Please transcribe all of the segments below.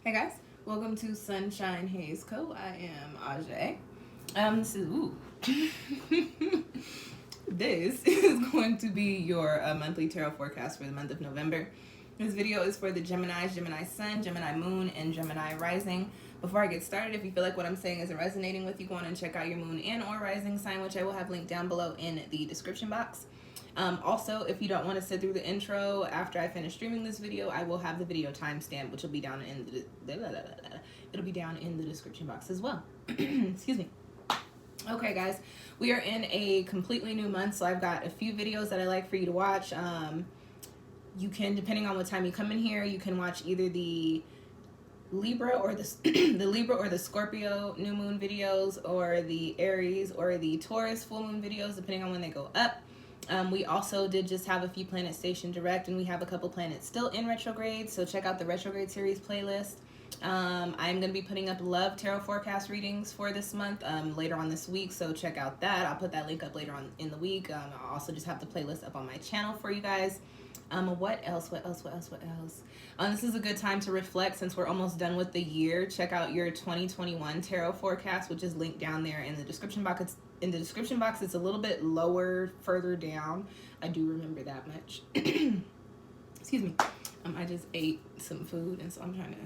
Hey guys, welcome to SunshinehazeCo. I am Ajay. This is going to be your monthly tarot forecast for the month of November. This video is for the Geminis, Gemini Sun, Gemini Moon, and Gemini Rising. Before I get started, if you feel like what I'm saying isn't resonating with you, go on and check out your Moon and or Rising sign, which I will have linked down below in the description box. Also, if you don't want to sit through the intro after I finish streaming this video, I will have the video timestamp, which will be down in the description box as well. Excuse me. Okay, guys, we are in a completely new month, so I've got a few videos that I like for you to watch. You can, depending on what time you come in here, you can watch either the Libra or the the Libra or the Scorpio new moon videos, or the Aries or the Taurus full moon videos, depending on when they go up. We also did just have a few planets stationed direct, and we have a couple planets still in retrograde, so check out the retrograde series playlist. I'm going to be putting up love tarot forecast readings for this month later on this week, so check out that. I'll put that link up later on in the week. I'll also just have the playlist up on my channel for you guys. What else? This is a good time to reflect since we're almost done with the year. Check out your 2021 tarot forecast, which is linked down there in the description box. It's a little bit lower, further down. I do remember that much. Excuse me. I just ate some food, and so I'm trying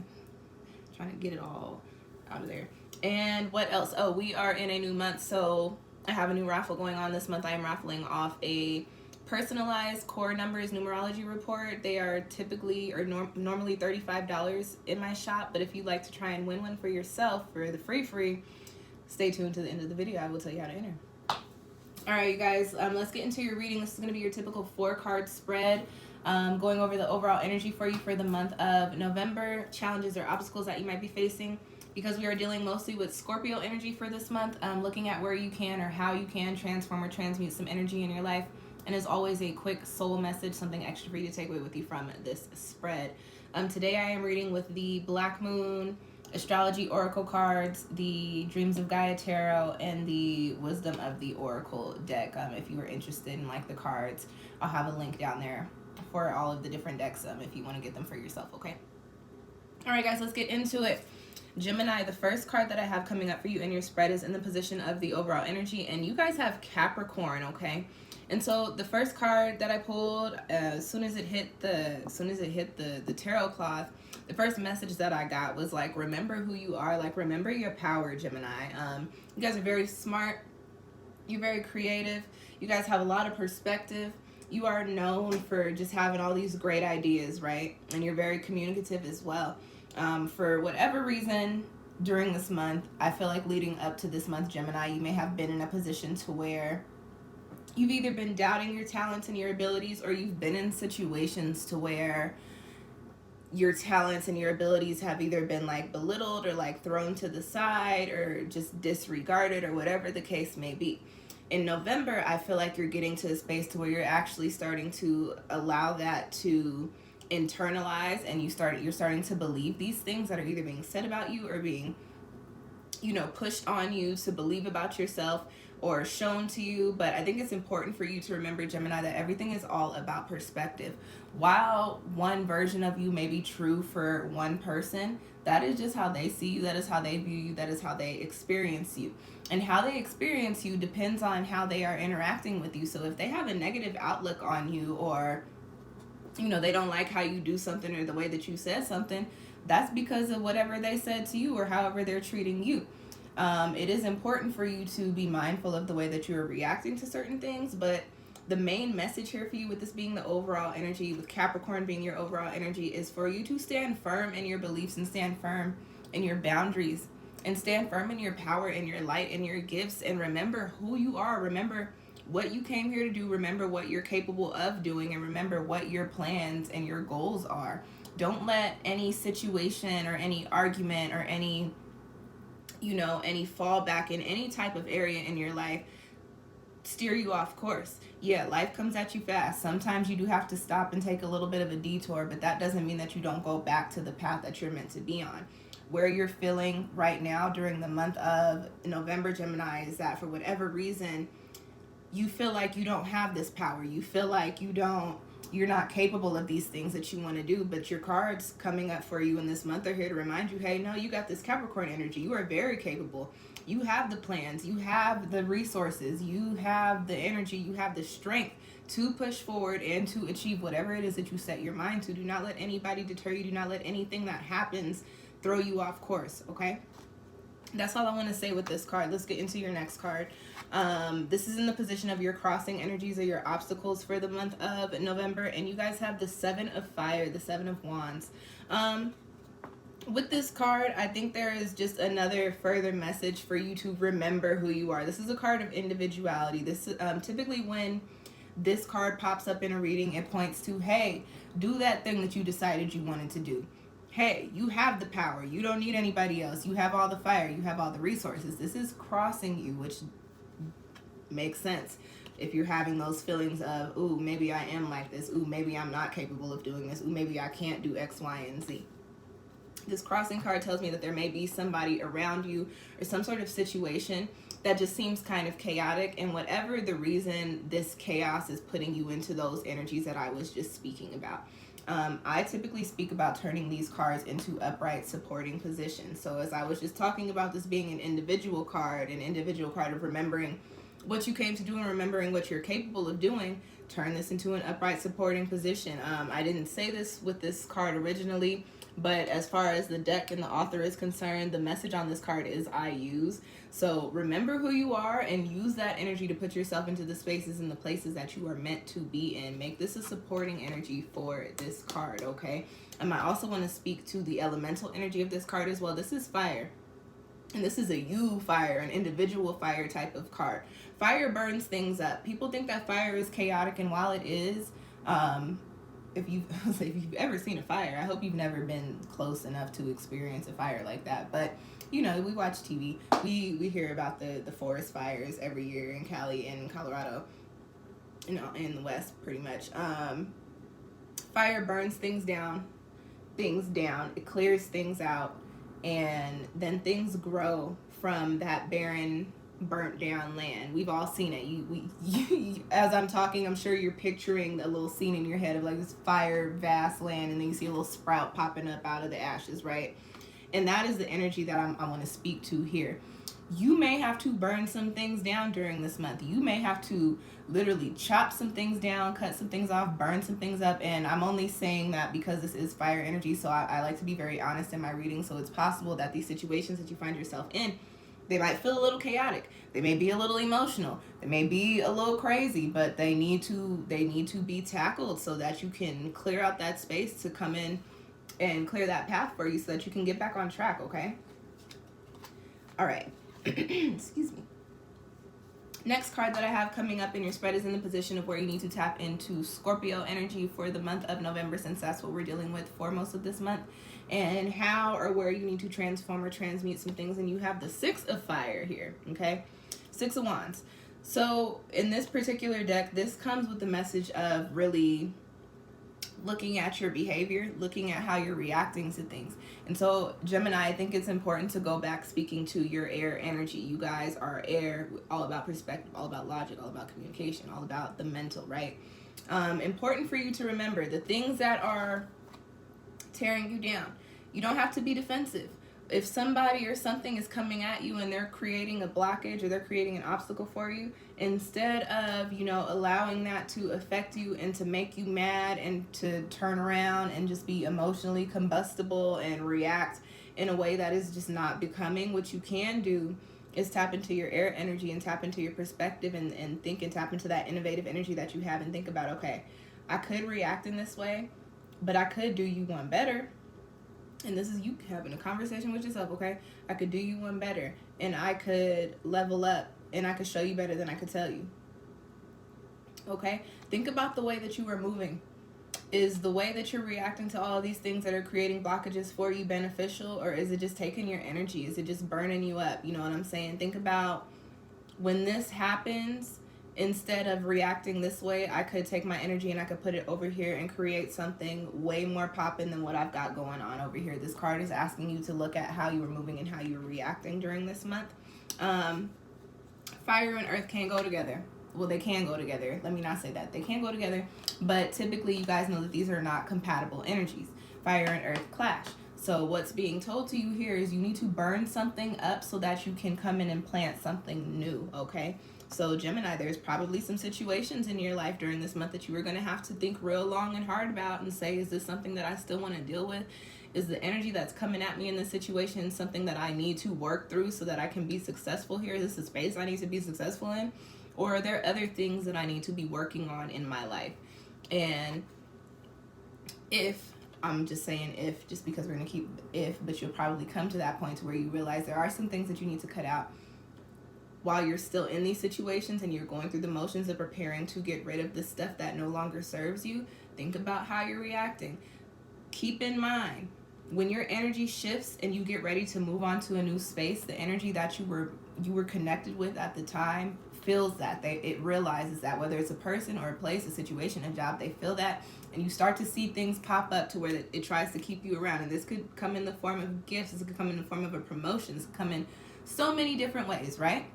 to get it all out of there. And what else? Oh, we are in a new month, so I have a new raffle going on this month. I am raffling off a personalized core numbers numerology report. They are typically or normally $35 in my shop, but if you'd like to try and win one for yourself for the free, stay tuned to the end of the video. I will tell you how to enter. All right, you guys, let's get into your reading. This is going to be your typical 4-card spread, going over the overall energy for you for the month of November, challenges or obstacles that you might be facing, because we are dealing mostly with Scorpio energy for this month, looking at where you can or how you can transform or transmute some energy in your life. And as always, a quick soul message, something extra for you to take away with you from this spread. Today I am reading with the Black Moon Astrology Oracle cards, the Dreams of Gaia Tarot, and the Wisdom of the Oracle deck. If you are interested in the cards, I'll have a link down there for all of the different decks if you want to get them for yourself, okay? All right, guys, let's get into it. Gemini, the first card that I have coming up for you in your spread is in the position of the overall energy, and you guys have Capricorn, okay? And so the first card that I pulled, as soon as it hit the tarot cloth, the first message that I got was remember who you are, remember your power, Gemini. You guys are very smart. You're very creative. You guys have a lot of perspective. You are known for just having all these great ideas, right? And you're very communicative as well. For whatever reason, during this month, I feel like leading up to this month, Gemini, you may have been in a position to where you've either been doubting your talents and your abilities, or you've been in situations to where your talents and your abilities have either been belittled or thrown to the side or just disregarded, or whatever the case may be. In November, I feel like you're getting to a space to where you're actually starting to allow that to internalize, and you're starting to believe these things that are either being said about you or being pushed on you to believe about yourself or shown to you. But I think it's important for you to remember, Gemini, that everything is all about perspective. While one version of you may be true for one person, that is just how they see you, that is how they view you, that is how they experience you. And how they experience you depends on how they are interacting with you. So if they have a negative outlook on you, or they don't like how you do something or the way that you said something, that's because of whatever they said to you or however they're treating you. It is important for you to be mindful of the way that you are reacting to certain things, but the main message here for you, with this being the overall energy, with Capricorn being your overall energy, is for you to stand firm in your beliefs and stand firm in your boundaries and stand firm in your power and your light and your gifts, and remember who you are. Remember what you came here to do. Remember what you're capable of doing, and remember what your plans and your goals are. Don't let any situation or any argument or any fallback in any type of area in your life steer you off course. Yeah, life comes at you fast. Sometimes you do have to stop and take a little bit of a detour, but that doesn't mean that you don't go back to the path that you're meant to be on. Where you're feeling right now during the month of November, Gemini, is that for whatever reason, you feel like you don't have this power. You feel like you don't you're not capable of these things that you want to do, but your cards coming up for you in this month are here to remind you, hey, no, you got this Capricorn energy. You are very capable. You have the plans, you have the resources, you have the energy, you have the strength to push forward and to achieve whatever it is that you set your mind to. Do not let anybody deter you. Do not let anything that happens throw you off course, okay? That's all I want to say with this card. Let's get into your next card. This is in the position of your crossing energies or your obstacles for the month of November. And you guys have the Seven of Fire, the Seven of Wands. With this card, I think there is just another further message for you to remember who you are. This is a card of individuality. This typically when this card pops up in a reading, it points to, hey, do that thing that you decided you wanted to do. Hey, you have the power. You don't need anybody else. You have all the fire. You have all the resources. This is crossing you, which makes sense. If you're having those feelings of, ooh, maybe I am like this. Ooh, maybe I'm not capable of doing this. Ooh, maybe I can't do X, Y, and Z. This crossing card tells me that there may be somebody around you or some sort of situation that just seems kind of chaotic, and whatever the reason, this chaos is putting you into those energies that I was just speaking about. I typically speak about turning these cards into upright supporting positions. So as I was just talking about this being an individual card of remembering what you came to do and remembering what you're capable of doing, turn this into an upright supporting position. I didn't say this with this card originally, but as far as the deck and the author is concerned, the message on this card is I use. So remember who you are and use that energy to put yourself into the spaces and the places that you are meant to be in. Make this a supporting energy for this card, okay? I also want to speak to the elemental energy of this card as well. This is fire. And this is a you fire, an individual fire type of card. Fire burns things up. People think that fire is chaotic, and while it is, if you've ever seen a fire, I hope you've never been close enough to experience a fire like that. But you know, we watch TV. We hear about the forest fires every year in Cali and Colorado, you know, in the West, pretty much. Fire burns things down. It clears things out, and then things grow from that barren, burnt down land. We've all seen it. You as I'm talking, I'm sure you're picturing a little scene in your head of like this fire vast land, and then you see a little sprout popping up out of the ashes, right? And that is the energy that I want to speak to here. You may have to burn some things down during this month. You may have to literally chop some things down, cut some things off, burn some things up. And I'm only saying that because this is fire energy, so I like to be very honest in my reading. So it's possible that these situations that you find yourself in, they might feel a little chaotic. They may be a little emotional. They may be a little crazy, but they need to be tackled so that you can clear out that space to come in and clear that path for you so that you can get back on track, okay? All right. Excuse me. Next card that I have coming up in your spread is in the position of where you need to tap into Scorpio energy for the month of November, since that's what we're dealing with for most of this month, and how or where you need to transform or transmute some things. And you have the Six of Fire here, okay? Six of Wands. So in this particular deck, this comes with the message of really looking at your behavior, looking at how you're reacting to things. And so Gemini, I think it's important to go back speaking to your air energy. You guys are air, all about perspective, all about logic, all about communication, all about the mental, right? Important for you to remember the things that are tearing you down. You don't have to be defensive. If somebody or something is coming at you and they're creating a blockage or they're creating an obstacle for you, instead of, you know, allowing that to affect you and to make you mad and to turn around and just be emotionally combustible and react in a way that is just not becoming, what you can do is tap into your air energy and tap into your perspective and think and tap into that innovative energy that you have and think about, okay, I could react in this way, but I could do you one better. And this is you having a conversation with yourself, okay? I could do you one better, and I could level up, and I could show you better than I could tell you. Okay? Think about the way that you are moving. Is the way that you're reacting to all of these things that are creating blockages for you beneficial, or is it just taking your energy? Is it just burning you up? You know what I'm saying? Think about when this happens. Instead of reacting this way, I could take my energy and I could put it over here and create something way more poppin' than what I've got going on over here. This card is asking you to look at how you were moving and how you were reacting during this month. Fire and earth can't go together. well, they can go together. Let me not say that. They can go together, but typically you guys know that these are not compatible energies. Fire and earth clash. So what's being told to you here is you need to burn something up so that you can come in and plant something new, okay? So Gemini, there's probably some situations in your life during this month that you are going to have to think real long and hard about and say, is this something that I still want to deal with? Is the energy that's coming at me in this situation something that I need to work through so that I can be successful here? Is this a space I need to be successful in? Or are there other things that I need to be working on in my life? And if, I'm just saying if, just because we're going to keep if, but you'll probably come to that point where you realize there are some things that you need to cut out while you're still in these situations and you're going through the motions of preparing to get rid of the stuff that no longer serves you. Think about how you're reacting. Keep in mind, when your energy shifts and you get ready to move on to a new space, the energy that you were connected with at the time feels that. It realizes that, whether it's a person or a place, a situation, a job, they feel that, and you start to see things pop up to where it tries to keep you around. And this could come in the form of gifts, this could come in the form of a promotion, this could come in so many different ways, right?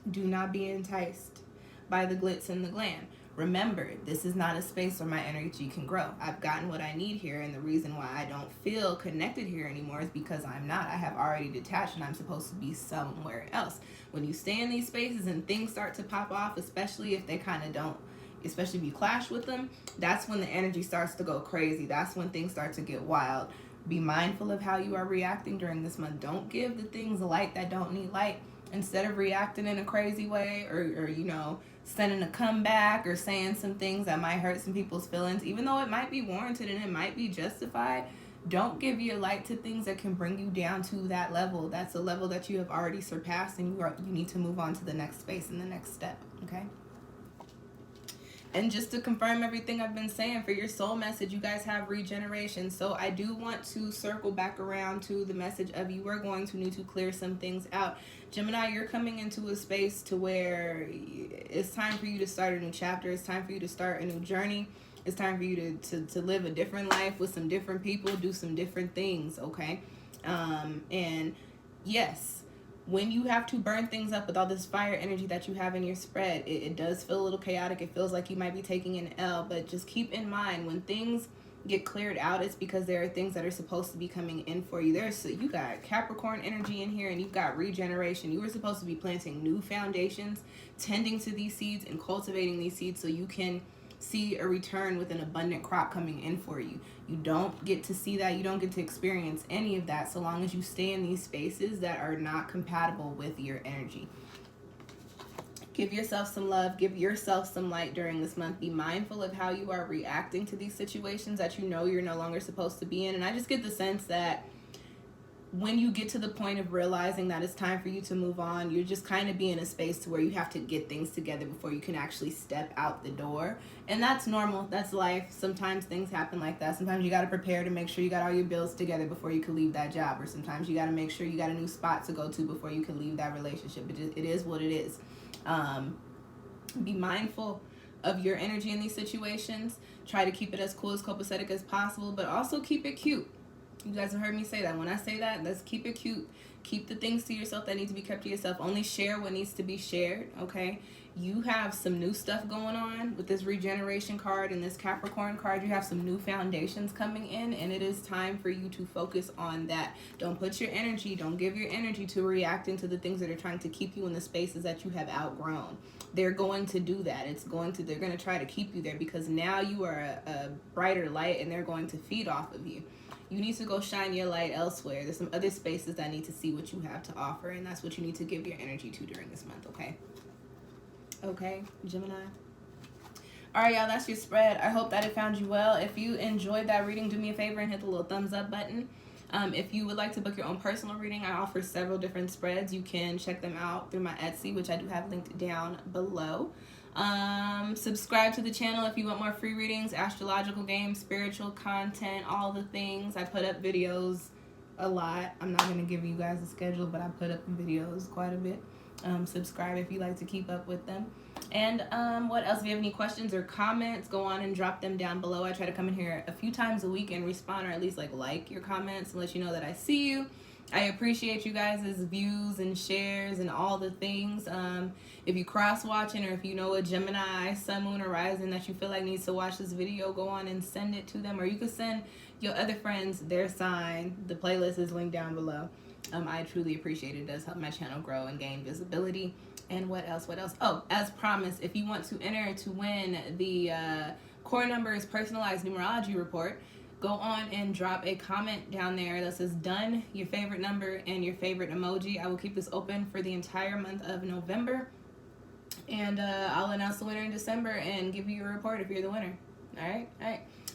Do not be enticed by the glitz and the glam. Remember, this is not a space where my energy can grow. I've gotten what I need here, and the reason why I don't feel connected here anymore is because I'm not. I have already detached, and I'm supposed to be somewhere else. When you stay in these spaces and things start to pop off, especially if they kind of don't, especially if you clash with them, that's when the energy starts to go crazy. That's when things start to get wild. Be mindful of how you are reacting during this month. Don't give the things light that don't need light. Instead of reacting in a crazy way or you know, sending a comeback or saying some things that might hurt some people's feelings, even though it might be warranted and it might be justified, don't give your light to things that can bring you down to that level. That's a level that you have already surpassed, and you need to move on to the next space and the next step, okay? And just to confirm everything I've been saying, for your soul message, you guys have regeneration. So I do want to circle back around to the message of you are going to need to clear some things out. Gemini, you're coming into a space to where it's time for you to start a new chapter. It's time for you to start a new journey. It's time for you to live a different life with some different people, do some different things, okay? And yes, when you have to burn things up with all this fire energy that you have in your spread, it does feel a little chaotic. It feels like you might be taking an L, but just keep in mind, when things get cleared out, it's because there are things that are supposed to be coming in for you. You got Capricorn energy in here, and you've got regeneration. You were supposed to be planting new foundations, tending to these seeds and cultivating these seeds so you can see a return with an abundant crop coming in for you. You don't get to see that. You don't get to experience any of that so long as you stay in these spaces that are not compatible with your energy. Give yourself some love. Give yourself some light during this month. Be mindful of how you are reacting to these situations that you know you're no longer supposed to be in. And I just get the sense that when you get to the point of realizing that it's time for you to move on, you're just kind of be in a space to where you have to get things together before you can actually step out the door. And that's normal. That's life. Sometimes things happen like that. Sometimes you got to prepare to make sure you got all your bills together before you can leave that job. Or sometimes you got to make sure you got a new spot to go to before you can leave that relationship. It is what it is. Be mindful of your energy in these situations. Try to keep it as cool, as copacetic as possible, but also keep it cute. You guys have heard me say that. When I say that, let's keep it cute. Keep the things to yourself that need to be kept to yourself. Only share what needs to be shared, okay? You have some new stuff going on with this regeneration card and this Capricorn card. You have some new foundations coming in, and it is time for you to focus on that. Don't put your energy, don't give your energy to reacting to the things that are trying to keep you in the spaces that you have outgrown. They're going to do that. They're going to try to keep you there because now you are a brighter light, and they're going to feed off of you. You need to go shine your light elsewhere. There's some other spaces that need to see what you have to offer, and that's what you need to give your energy to during this month, okay? Okay, Gemini. All right, y'all, that's your spread. I hope that it found you well. If you enjoyed that reading, do me a favor and hit the little thumbs up button. If you would like to book your own personal reading, I offer several different spreads. You can check them out through my Etsy, which I do have linked down below. Subscribe to the channel if you want more free readings, astrological games, spiritual content, all the things. I put up videos a lot. I'm not going to give you guys a schedule, but I put up videos quite a bit. Subscribe if you like to keep up with them. And what else? If you have any questions or comments, go on and drop them down below. I try to come in here a few times a week and respond, or at least like your comments and let you know that I see you. I appreciate you guys' views and shares and all the things. If you cross-watching, or if you know a Gemini, Sun, Moon, or Rising that you feel like needs to watch this video, go on and send it to them. Or you could send your other friends their sign. The playlist is linked down below. I truly appreciate it. It does help my channel grow and gain visibility. And what else? Oh, as promised, if you want to enter to win the Core Numbers Personalized Numerology Report, go on and drop a comment down there that says done, your favorite number, and your favorite emoji. I will keep this open for the entire month of November. And I'll announce the winner in December and give you a report if you're the winner. All right?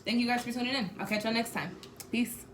Thank you guys for tuning in. I'll catch y'all next time. Peace.